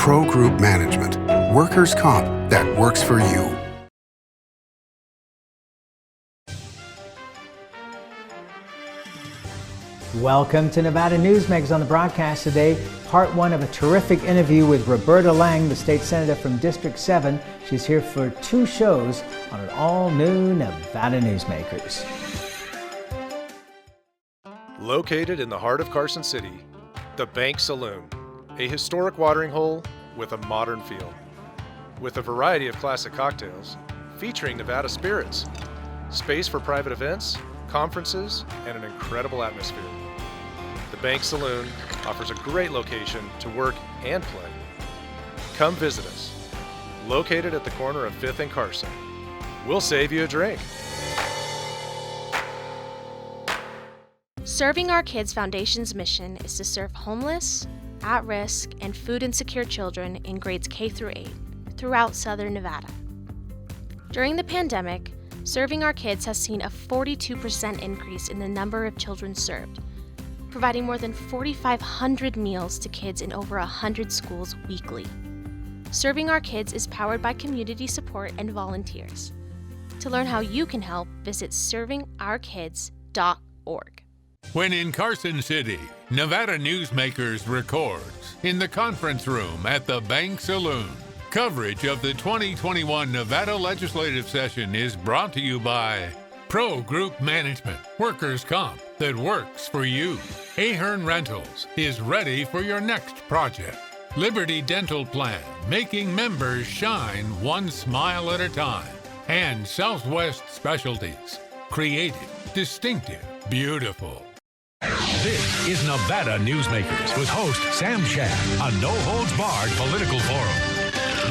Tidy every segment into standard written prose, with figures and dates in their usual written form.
Pro Group Management. Workers' comp that works for you. Welcome to Nevada Newsmakers on the broadcast today. Part one of a terrific interview with Roberta Lange, the state senator from District 7. She's here for 2 shows on an all-new Nevada Newsmakers. Located in the heart of Carson City, the Bank Saloon, a historic watering hole with a modern feel. With a variety of classic cocktails, featuring Nevada spirits, space for private events, conferences, and an incredible atmosphere. The Bank Saloon offers a great location to work and play. Come visit us. Located at the corner of 5th and Carson. We'll save you a drink. Serving Our Kids Foundation's mission is to serve homeless, at-risk, and food insecure children in grades K through 8 throughout Southern Nevada. During the pandemic, Serving Our Kids has seen a 42% increase in the number of children served, providing more than 4,500 meals to kids in over 100 schools weekly. Serving Our Kids is powered by community support and volunteers. To learn how you can help, visit servingourkids.org. When in Carson City, Nevada Newsmakers records in the conference room at the Bank Saloon. Coverage of the 2021 Nevada legislative session is brought to you by Pro Group Management, workers' comp that works for you. Ahern Rentals is ready for your next project. Liberty Dental Plan, making members shine one smile at a time. And Southwest Specialties, creative, distinctive, beautiful. This is Nevada Newsmakers with host Sam Shad, a no-holds-barred political forum.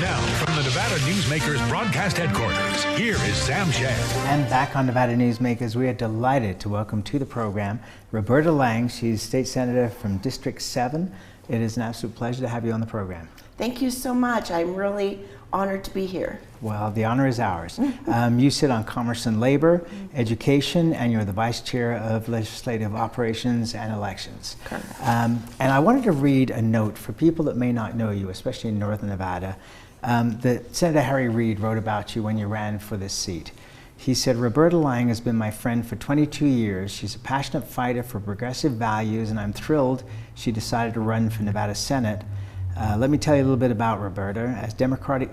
Now, from the Nevada Newsmakers broadcast headquarters, here is Sam Shad. And back on Nevada Newsmakers, we are delighted to welcome to the program Roberta Lange. She's state senator from District 7. It is an absolute pleasure to have you on the program. Thank you so much. I'm really honored to be here. Well, the honor is ours. You sit on Commerce and Labor, Education, and you're the Vice Chair of Legislative Operations and Elections. Correct. And I wanted to read a note for people that may not know you, especially in Northern Nevada. That Senator Harry Reid wrote about you when you ran for this seat. He said, Roberta Lange has been my friend for 22 years. She's a passionate fighter for progressive values, and I'm thrilled she decided to run for Nevada Senate. Let me tell you a little bit about Roberta. As Democratic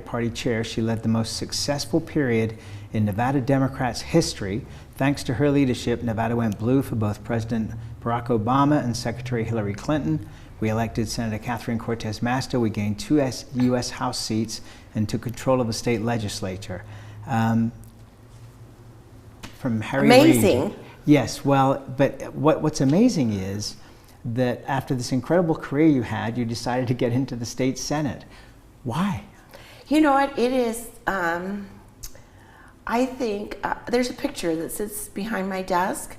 Party chair, she led the most successful period in Nevada Democrats' history. Thanks to her leadership, Nevada went blue for both President Barack Obama and Secretary Hillary Clinton. We elected Senator Catherine Cortez Masto. We gained 2 U.S. House seats and took control of the state legislature. From Harry Amazing. Reid. Yes, well, but what's amazing is that after this incredible career you had, you decided to get into the state Senate. Why? You know what, it is, I think there's a picture that sits behind my desk,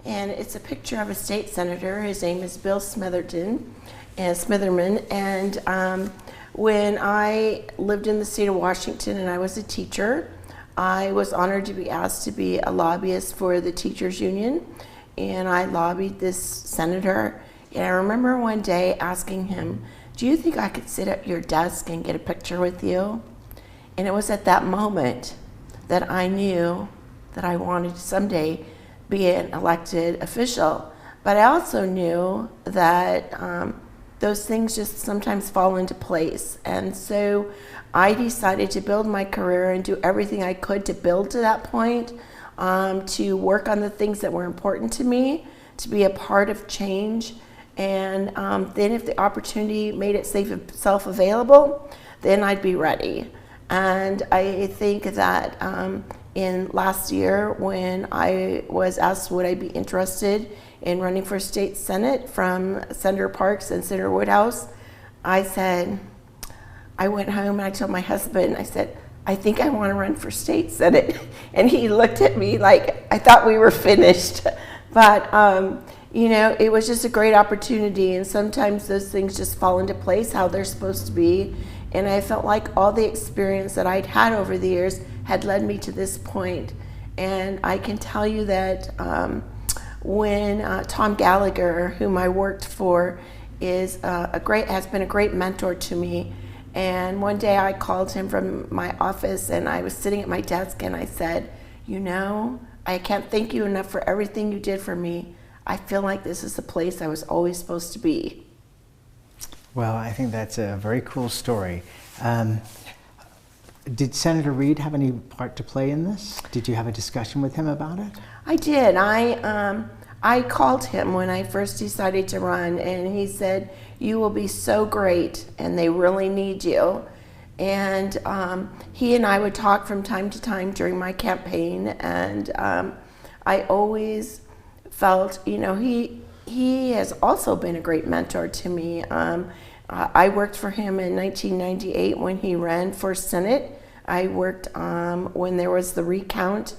and it's a picture of a state senator. His name is Bill Smitherman, and when I lived in the state of Washington and I was a teacher, I was honored to be asked to be a lobbyist for the teachers union, and I lobbied this senator. And I remember one day asking him, do you think I could sit at your desk and get a picture with you? And it was at that moment that I knew that I wanted to someday be an elected official. But I also knew that those things just sometimes fall into place. And so I decided to build my career and do everything I could to build to that point, to work on the things that were important to me, to be a part of change. And then if the opportunity made itself available, then I'd be ready. And I think that in last year, when I was asked would I be interested in running for state senate from Senator Parks and Senator Woodhouse, I went home and I told my husband, I said, I think I want to run for state senate. And he looked at me like I thought we were finished. But you know, it was just a great opportunity, and sometimes those things just fall into place how they're supposed to be. And I felt like all the experience that I'd had over the years had led me to this point. And I can tell you that when Tom Gallagher, whom I worked for has been a great mentor to me. And one day I called him from my office, and I was sitting at my desk, and I said, you know, I can't thank you enough for everything you did for me. I feel like this is the place I was always supposed to be. Well, I think that's a very cool story. Did Senator Reed have any part to play in this? Did you have a discussion with him about it? I did. I called him when I first decided to run, and he said, you will be so great, and they really need you. And he and I would talk from time to time during my campaign, and I always felt, you know, he has also been a great mentor to me. I worked for him in 1998 when he ran for Senate. I worked when there was the recount.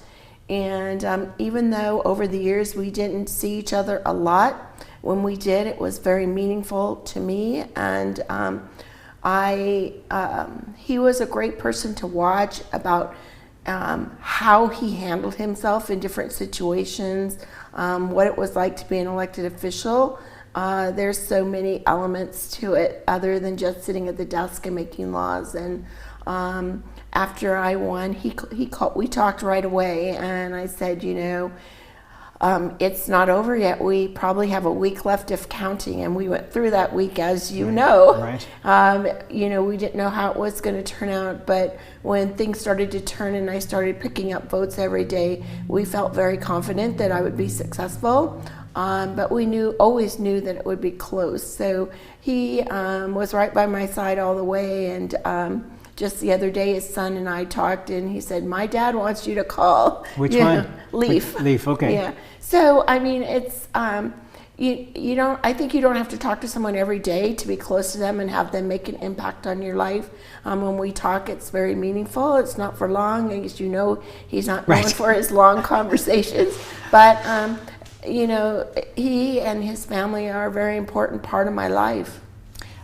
And even though over the years we didn't see each other a lot, when we did, it was very meaningful to me. And he was a great person to watch about how he handled himself in different situations, what it was like to be an elected official. There's so many elements to it other than just sitting at the desk and making laws. And after I won, we talked right away, and I said, you know, it's not over yet. We probably have a week left of counting, and we went through that week, as you know. Right. You know, we didn't know how it was going to turn out, but when things started to turn and I started picking up votes every day, we felt very confident that I would be successful. But we always knew that it would be close. So he was right by my side all the way, and just the other day, his son and I talked, and he said, my dad wants you to call. Which one? Leaf. Leaf, okay. Yeah. So, I mean, it's, you don't, I think you don't have to talk to someone every day to be close to them and have them make an impact on your life. When we talk, it's very meaningful. It's not for long. As you know, he's not known for his long conversations. But, you know, he and his family are a very important part of my life.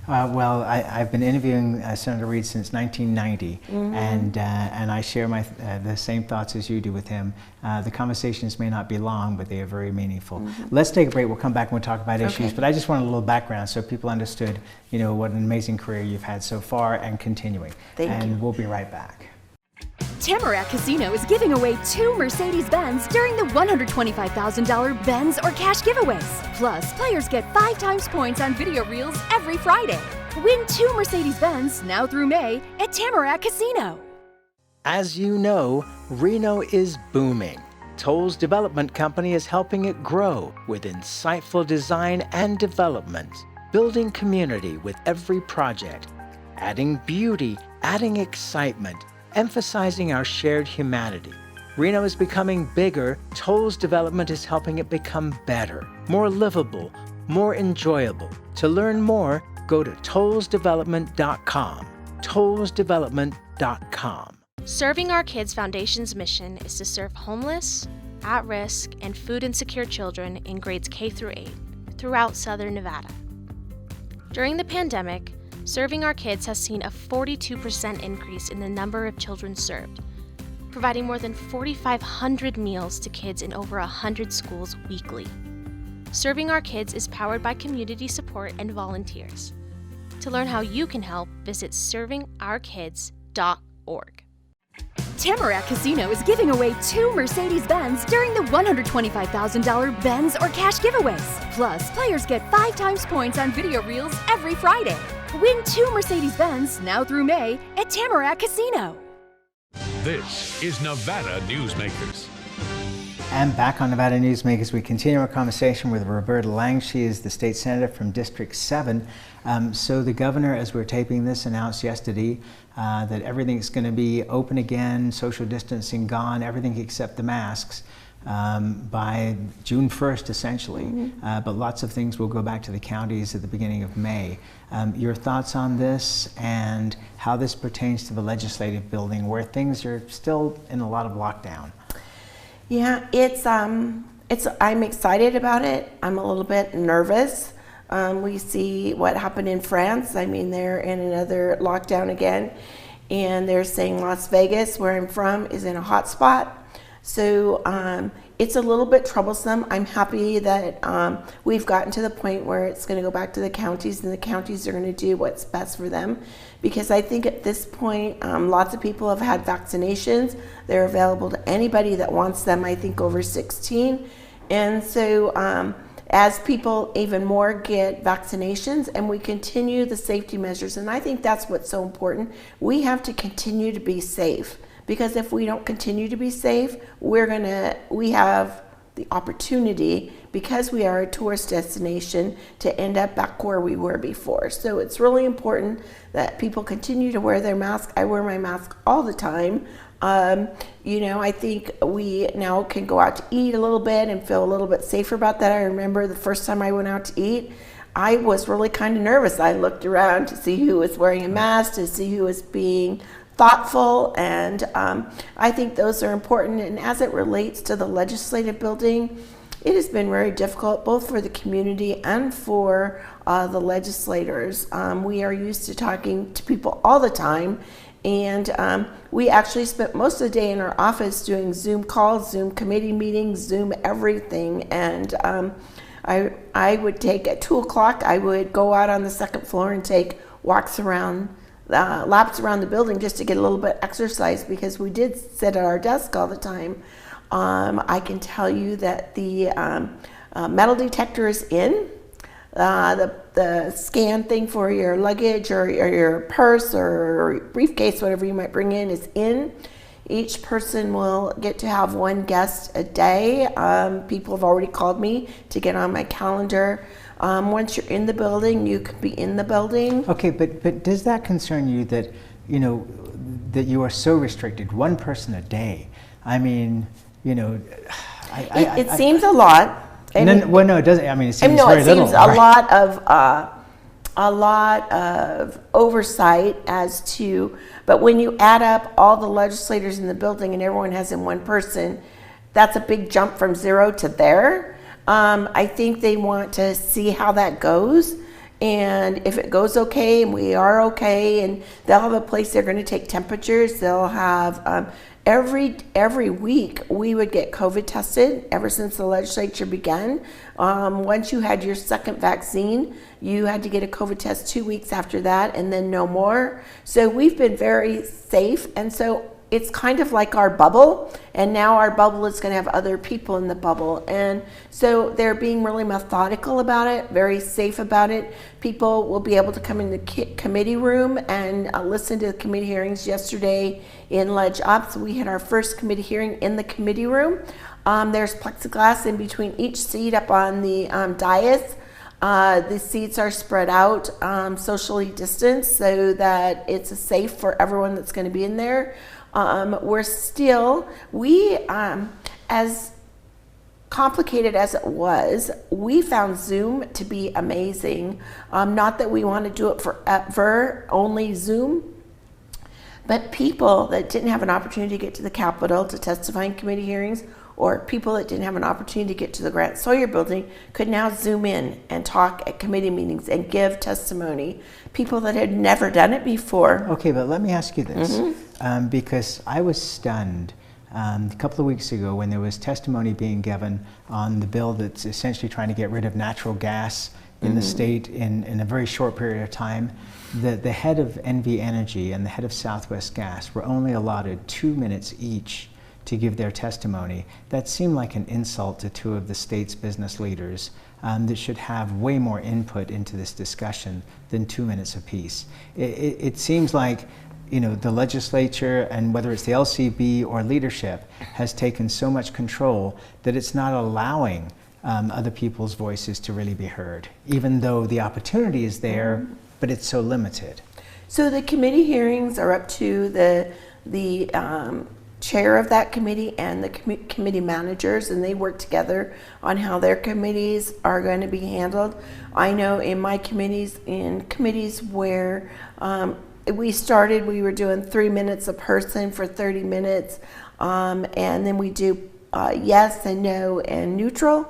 Well, I've been interviewing Senator Reed since 1990, and I share the same thoughts as you do with him. The conversations may not be long, but they are very meaningful. Let's take a break. We'll come back and we'll talk about issues. But I just wanted a little background so people understood, you know, what an amazing career you've had so far and continuing. Thank you. We'll be right back. Tamarack Casino is giving away 2 Mercedes-Benz during the $125,000 Benz or cash giveaways. Plus, players get 5 times points on video reels every Friday. Win 2 Mercedes-Benz now through May at Tamarack Casino. As you know, Reno is booming. Toll's development company is helping it grow with insightful design and development, building community with every project, adding beauty, adding excitement, emphasizing our shared humanity. Reno is becoming bigger. Toll's development is helping it become better, more livable, more enjoyable. To learn more, go to tollsdevelopment.com. tollsdevelopment.com. Serving Our Kids Foundation's mission is to serve homeless, at-risk, and food insecure children in grades K through 8 throughout Southern Nevada. During the pandemic, Serving Our Kids has seen a 42% increase in the number of children served, providing more than 4,500 meals to kids in over 100 schools weekly. Serving Our Kids is powered by community support and volunteers. To learn how you can help, visit servingourkids.org. Tamarack Casino is giving away 2 Mercedes-Benz during the $125,000 Benz or cash giveaways. Plus, players get 5 times points on video reels every Friday. Win 2 Mercedes-Benz now through May at Tamarack Casino. This is Nevada Newsmakers. And back on Nevada Newsmakers, we continue our conversation with Roberta Lange. She is the state senator from District 7. So the governor, as we're taping this, announced yesterday that everything's going to be open again, social distancing gone, everything except the masks by June 1st, essentially. But lots of things will go back to the counties at the beginning of May. Your thoughts on this and how this pertains to the legislative building where things are still in a lot of lockdown? Yeah, I'm excited about it. I'm a little bit nervous. We see what happened in France. I mean, they're in another lockdown again, and they're saying Las Vegas, where I'm from, is in a hot spot. So it's a little bit troublesome. I'm happy that we've gotten to the point where it's going to go back to the counties, and the counties are going to do what's best for them. Because I think at this point, lots of people have had vaccinations. They're available to anybody that wants them, I think over 16. And so as people even more get vaccinations and we continue the safety measures, and I think that's what's so important, we have to continue to be safe. Because if we don't continue to be safe, we have the opportunity, because we are a tourist destination, to end up back where we were before. So it's really important that people continue to wear their mask. I wear my mask all the time. I think we now can go out to eat a little bit and feel a little bit safer about that. I remember the first time I went out to eat, I was really kind of nervous. I looked around to see who was wearing a mask, to see who was being thoughtful, and I think those are important. And as it relates to the legislative building, it has been very difficult both for the community and for the legislators. We are used to talking to people all the time, and we actually spent most of the day in our office doing Zoom calls, Zoom committee meetings, Zoom everything. And I would take, at 2 o'clock, I would go out on the second floor and take laps around the building just to get a little bit exercise, because we did sit at our desk all the time. I can tell you that the metal detector is in. The scan thing for your luggage or your purse or briefcase, whatever you might bring in, is in. Each person will get to have one guest a day. People have already called me to get on my calendar. Once you're in the building, you can be in the building. Okay, but does that concern you that, that you are so restricted, one person a day? I mean, it seems a lot. No, it doesn't. I mean, it seems very little. It seems a lot of oversight as to, but when you add up all the legislators in the building and everyone has in one person, that's a big jump from 0 to there. I think they want to see how that goes, and if it goes okay and we are okay, and they'll have a place they're going to take temperatures. They'll have every week we would get COVID tested ever since the legislature began. Once you had your second vaccine, you had to get a COVID test 2 weeks after that, and then no more. So we've been very safe, and so it's kind of like our bubble, and now our bubble is going to have other people in the bubble. And so they're being really methodical about it, very safe about it. People will be able to come in the committee room and listen to the committee hearings. Yesterday in Ledge Ops, we had our first committee hearing in the committee room. There's plexiglass in between each seat up on the dais. The seats are spread out, socially distanced, so that it's safe for everyone that's going to be in there. As complicated as it was, we found Zoom to be amazing. Not that we want to do it forever, only Zoom, but people that didn't have an opportunity to get to the Capitol to testify in committee hearings, or people that didn't have an opportunity to get to the Grant Sawyer building, could now Zoom in and talk at committee meetings and give testimony. People that had never done it before. Okay, but let me ask you this, because I was stunned a couple of weeks ago when there was testimony being given on the bill that's essentially trying to get rid of natural gas in the state in a very short period of time. The head of NV Energy and the head of Southwest Gas were only allotted 2 minutes each to give their testimony. That seemed like an insult to two of the state's business leaders that should have way more input into this discussion than 2 minutes apiece. It seems like the legislature, and whether it's the LCB or leadership, has taken so much control that it's not allowing other people's voices to really be heard, even though the opportunity is there, but it's so limited. So the committee hearings are up to the chair of that committee and the committee managers, and they work together on how their committees are going to be handled. I know in my committees, where we were doing 3 minutes a person for 30 minutes, and then we do yes and no and neutral.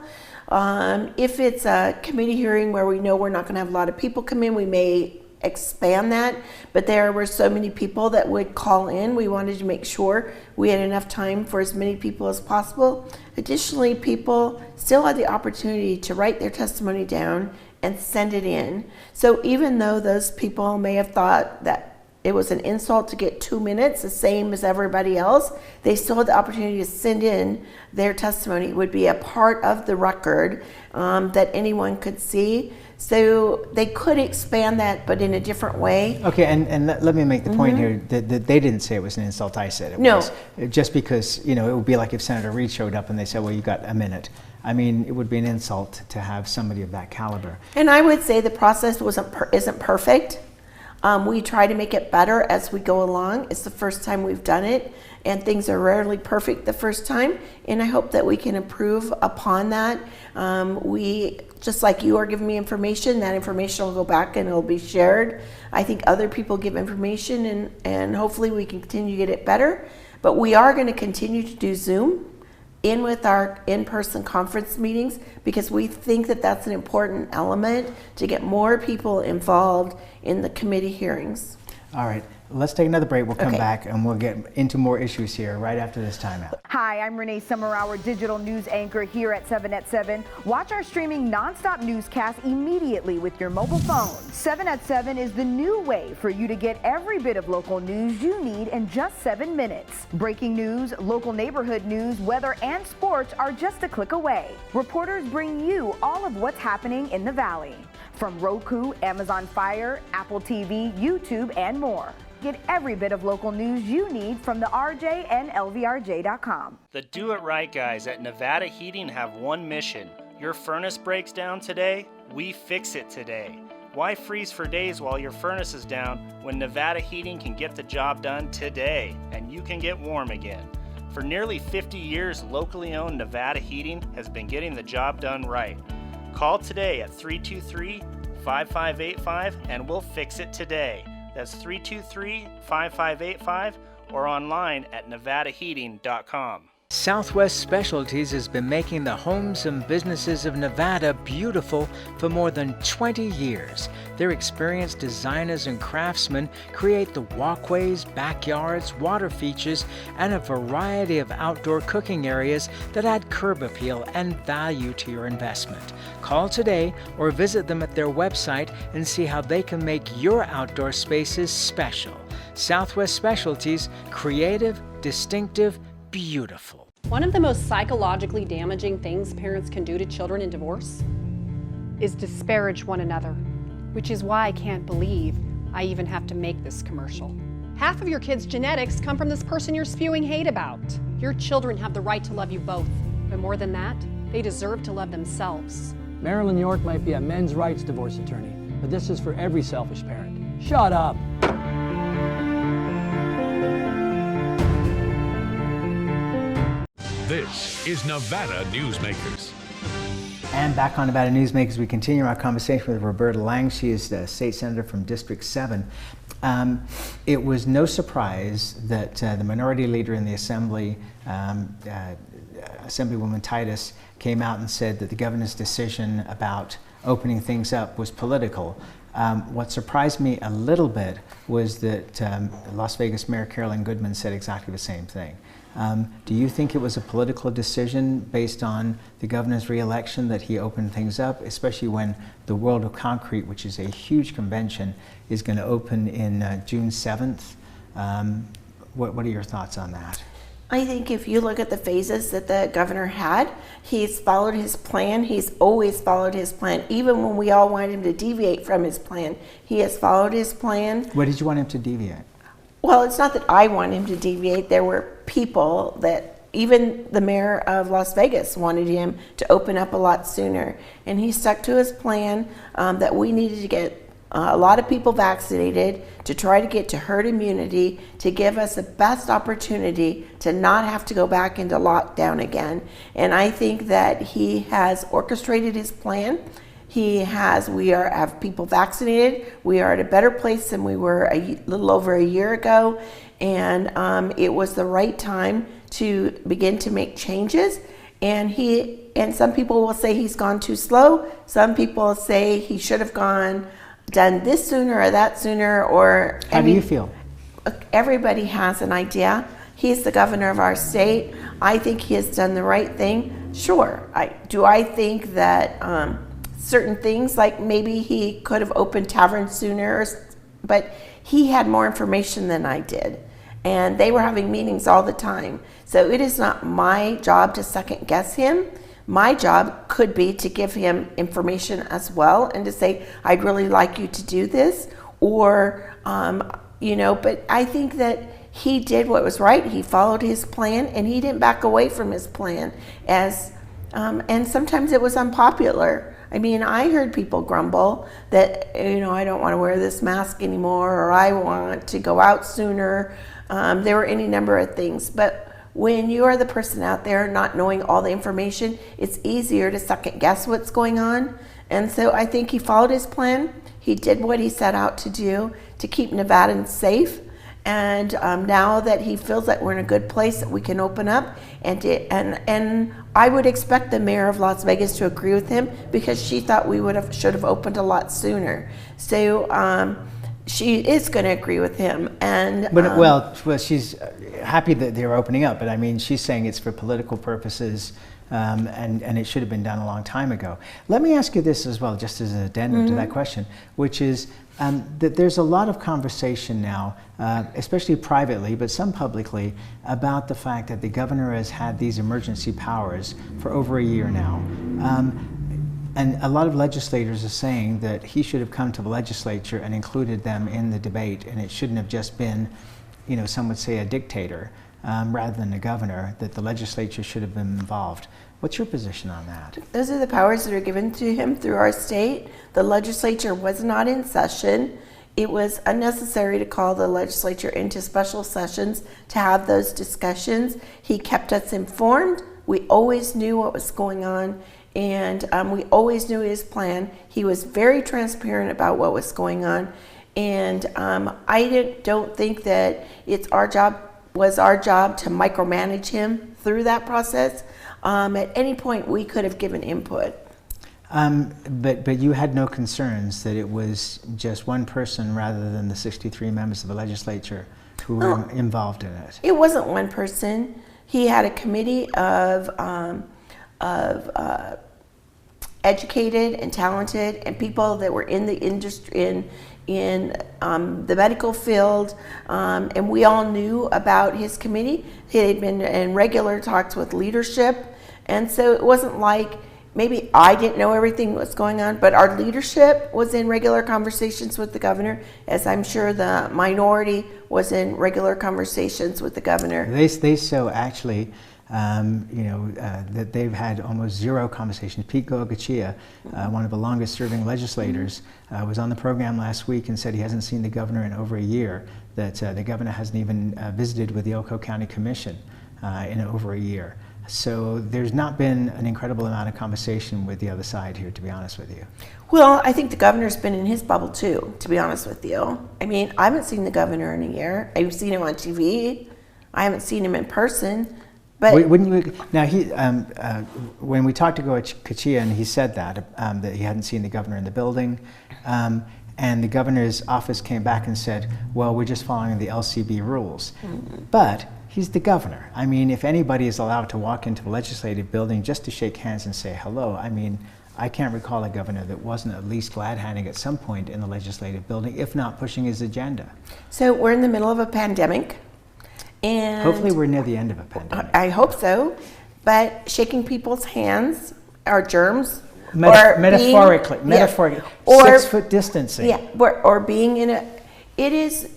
If it's a committee hearing where we know we're not going to have a lot of people come in, we may expand that, but there were so many people that would call in. We wanted to make sure we had enough time for as many people as possible. Additionally, people still had the opportunity to write their testimony down and send it in. So even though those people may have thought that it was an insult to get 2 minutes, the same as everybody else, they still had the opportunity to send in their testimony. It would be a part of the record that anyone could see. So they could expand that, but in a different way. Okay, and let me make the point here that they didn't say it was an insult. I said it was. Just because, it would be like if Senator Reid showed up and they said, well, you got a minute. I mean, it would be an insult to have somebody of that caliber. And I would say the process isn't perfect. We try to make it better as we go along. It's the first time we've done it, and things are rarely perfect the first time, and I hope that we can improve upon that. We, just like you are giving me information, that information will go back and it'll be shared. I think other people give information, and hopefully we can continue to get it better. But we are going to continue to do Zoom in with our in-person conference meetings, because we think that that's an important element to get more people involved in the committee hearings. All right, let's take another break. We'll come back and we'll get into more issues here right after this timeout. Hi, I'm Renee Summerhour, digital news anchor here at 7 at 7. Watch our streaming nonstop newscast immediately with your mobile phone. 7 at 7 is the new way for you to get every bit of local news you need in just 7 minutes. Breaking news, local neighborhood news, weather, and sports are just a click away. Reporters bring you all of what's happening in the Valley. From Roku, Amazon Fire, Apple TV, YouTube, and more. Get every bit of local news you need from the RJ and LVRJ.com. The Do It Right guys at Nevada Heating have one mission. Your furnace breaks down today, we fix it today. Why freeze for days while your furnace is down when Nevada Heating can get the job done today and you can get warm again? For nearly 50 years, locally owned Nevada Heating has been getting the job done right. Call today at 323-5585 and we'll fix it today. That's 323-5585 or online at nevadaheating.com. Southwest Specialties has been making the homes and businesses of Nevada beautiful for more than 20 years. Their experienced designers and craftsmen create the walkways, backyards, water features, and a variety of outdoor cooking areas that add curb appeal and value to your investment. Call today or visit them at their website and see how they can make your outdoor spaces special. Southwest Specialties, creative, distinctive, beautiful. One of the most psychologically damaging things parents can do to children in divorce is disparage one another, which is why I can't believe I even have to make this commercial. Half of your kids' genetics come from this person you're spewing hate about. Your children have the right to love you both, but more than that, they deserve to love themselves. Marilyn York might be a men's rights divorce attorney, but this is for every selfish parent. Shut up! This is Nevada Newsmakers. And back on Nevada Newsmakers, we continue our conversation with Roberta Lange. She is the state senator from District 7. It was no surprise that the minority leader in the Assembly, Assemblywoman Titus, came out and said that the governor's decision about opening things up was political. What surprised me a little bit was that Las Vegas Mayor Carolyn Goodman said exactly the same thing. Do you think it was a political decision based on the governor's re-election that he opened things up, especially when the World of Concrete, which is a huge convention, is going to open in June 7th? What are your thoughts on that? I think if you look at the phases that the governor had, he's followed his plan. He's always followed his plan. Even when we all wanted him to deviate from his plan, he has followed his plan. What did you want him to deviate? Well, it's not that I want him to deviate. There were people that, even the mayor of Las Vegas wanted him to open up a lot sooner. And he stuck to his plan that we needed to get a lot of people vaccinated to try to get to herd immunity, to give us the best opportunity to not have to go back into lockdown again. And I think that he has orchestrated his plan. We have people vaccinated. We are at a better place than we were a little over a year ago. And it was the right time to begin to make changes. And some people will say he's gone too slow. Some people say he should have gone done this sooner or that sooner, or How do you feel? Everybody has an idea. He's the governor of our state. I think he has done the right thing. Sure. Do I think that certain things, like maybe he could have opened taverns sooner, but he had more information than I did. And they were having meetings all the time. So it is not my job to second guess him. My job could be to give him information as well and to say, I'd really like you to do this. Or, but I think that he did what was right. He followed his plan and he didn't back away from his plan. And sometimes it was unpopular. I mean, I heard people grumble that, I don't want to wear this mask anymore, or I want to go out sooner. There were any number of things. But when you are the person out there not knowing all the information, it's easier to second guess what's going on. And so I think he followed his plan. He did what he set out to do to keep Nevadans safe. And now that he feels that we're in a good place, that we can open up, and I would expect the mayor of Las Vegas to agree with him, because she thought we should have opened a lot sooner. So she is going to agree with him. And well, she's happy that they're opening up, but I mean, she's saying it's for political purposes. And it should have been done a long time ago. Let me ask you this as well, just as an addendum to that question, which is that there's a lot of conversation now, especially privately, but some publicly, about the fact that the governor has had these emergency powers for over a year now. And a lot of legislators are saying that he should have come to the legislature and included them in the debate, and it shouldn't have just been, some would say a dictator. Rather than the governor, that the legislature should have been involved. What's your position on that? Those are the powers that are given to him through our state. The legislature was not in session. It was unnecessary to call the legislature into special sessions to have those discussions. He kept us informed. We always knew what was going on, and we always knew his plan. He was very transparent about what was going on, and I don't think that was our job to micromanage him through that process. At any point, we could have given input. But you had no concerns that it was just one person rather than the 63 members of the legislature who were involved in it? It wasn't one person. He had a committee of educated and talented and people that were in the industry, in the medical field, and we all knew about his committee. He had been in regular talks with leadership, and so it wasn't like maybe I didn't know everything that was going on, but our leadership was in regular conversations with the governor, as I'm sure the minority was in regular conversations with the governor. They so actually, that they've had almost zero conversations. Pete Goagachia, one of the longest serving legislators, was on the program last week and said he hasn't seen the governor in over a year, that the governor hasn't even visited with the Elko County Commission in over a year. So there's not been an incredible amount of conversation with the other side here, to be honest with you. Well, I think the governor's been in his bubble too, to be honest with you. I mean, I haven't seen the governor in a year. I've seen him on TV. I haven't seen him in person. But wouldn't you? Now, when we talked to Goagachia, and he said that he hadn't seen the governor in the building, and the governor's office came back and said, "Well, we're just following the LCB rules." But he's the governor. I mean, if anybody is allowed to walk into the legislative building just to shake hands and say hello, I mean, I can't recall a governor that wasn't at least glad-handing at some point in the legislative building, if not pushing his agenda. So we're in the middle of a pandemic. And hopefully we're near the end of a pandemic. I hope so, but shaking people's hands are germs. Metaphorically, or 6 foot distancing. Yeah, or being in it is,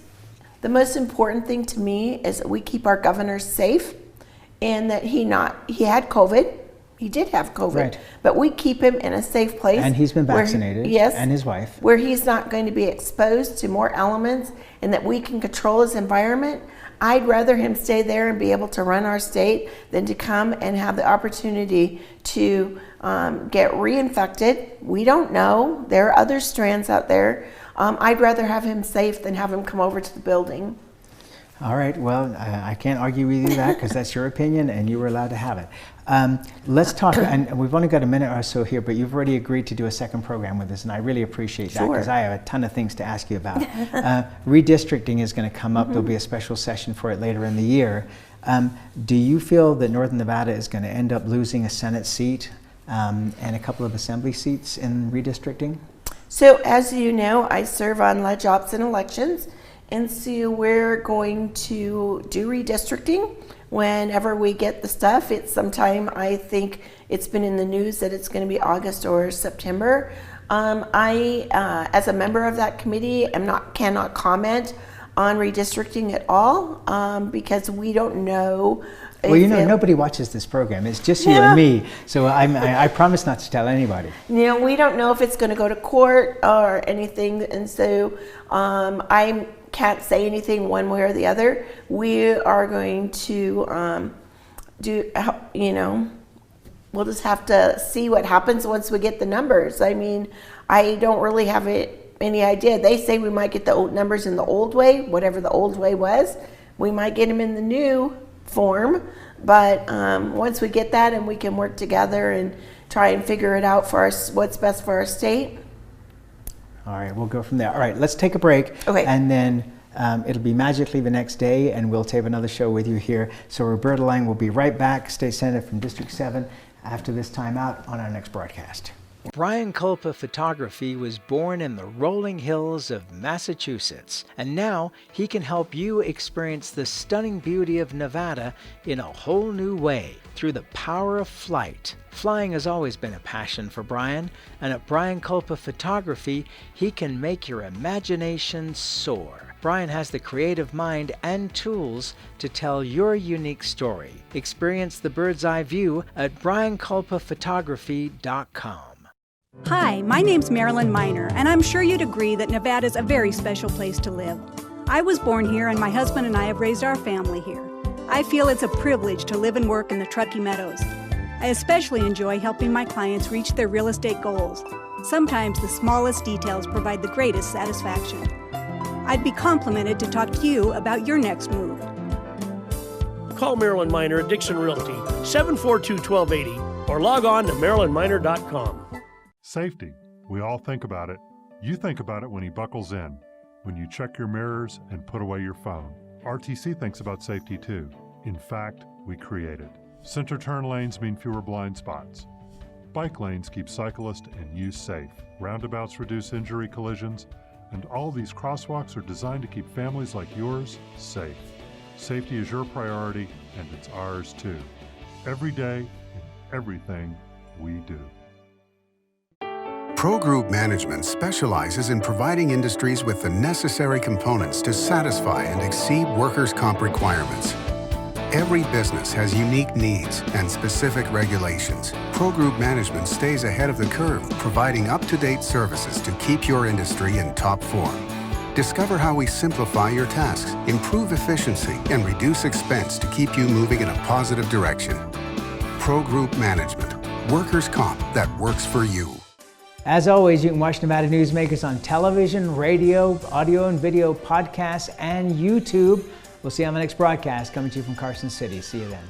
the most important thing to me is that we keep our governor safe, and that he had COVID. He did have COVID, right. But we keep him in a safe place. And he's been vaccinated, yes, and his wife. Where he's not going to be exposed to more elements, and that we can control his environment. I'd rather him stay there and be able to run our state than to come and have the opportunity to get reinfected. We don't know. There are other strands out there. I'd rather have him safe than have him come over to the building. All right, well, I can't argue with you that, because that's your opinion and you were allowed to have it. Let's talk, and we've only got a minute or so here, but you've already agreed to do a second program with us, and I really appreciate that because I have a ton of things to ask you about. Redistricting is going to come up. There'll be a special session for it later in the year. Do you feel that Northern Nevada is going to end up losing a Senate seat and a couple of assembly seats in redistricting? So as you know, I serve on Ledge Ops and Elections, and so we're going to do redistricting whenever we get the stuff. It's sometime, I think it's been in the news that it's going to be August or September. I, as a member of that committee, cannot comment on redistricting at all because we don't know. Well, you know, nobody watches this program. It's just you and me. So I promise not to tell anybody. You know, we don't know if it's going to go to court or anything, and so I can't say anything one way or the other. We are going to we'll just have to see what happens once we get the numbers. I mean, I don't really have any idea. They say we might get the old numbers in the old way, whatever the old way was. We might get them in the new form, but once we get that and we can work together and try and figure it out for us, what's best for our state. All right, we'll go from there. All right, let's take a break. Okay. And then it'll be magically the next day, and we'll tape another show with you here. So Roberta Lange will be right back, State Senator from District 7, after this time out on our next broadcast. Brian Culpa Photography was born in the rolling hills of Massachusetts, and now he can help you experience the stunning beauty of Nevada in a whole new way through the power of flight. Flying has always been a passion for Brian, and at Brian Culpa Photography, he can make your imagination soar. Brian has the creative mind and tools to tell your unique story. Experience the bird's eye view at brianculpaphotography.com. Hi, my name's Marilyn Miner, and I'm sure you'd agree that Nevada's a very special place to live. I was born here, and my husband and I have raised our family here. I feel it's a privilege to live and work in the Truckee Meadows. I especially enjoy helping my clients reach their real estate goals. Sometimes the smallest details provide the greatest satisfaction. I'd be complimented to talk to you about your next move. Call Marilyn Miner at Dixon Realty, 742-1280, or log on to marilynminer.com. Safety. We all think about it. You think about it when he buckles in, when you check your mirrors and put away your phone. RTC thinks about safety too. In fact, we create it. Center turn lanes mean fewer blind spots. Bike lanes keep cyclists and you safe. Roundabouts reduce injury collisions, and all these crosswalks are designed to keep families like yours safe. Safety is your priority, and it's ours too. Every day, in everything we do. Pro Group Management specializes in providing industries with the necessary components to satisfy and exceed workers' comp requirements. Every business has unique needs and specific regulations. Pro Group Management stays ahead of the curve, providing up-to-date services to keep your industry in top form. Discover how we simplify your tasks, improve efficiency, and reduce expense to keep you moving in a positive direction. Pro Group Management, workers' comp that works for you. As always, you can watch Nevada Newsmakers on television, radio, audio and video, podcasts, and YouTube. We'll see you on the next broadcast coming to you from Carson City. See you then.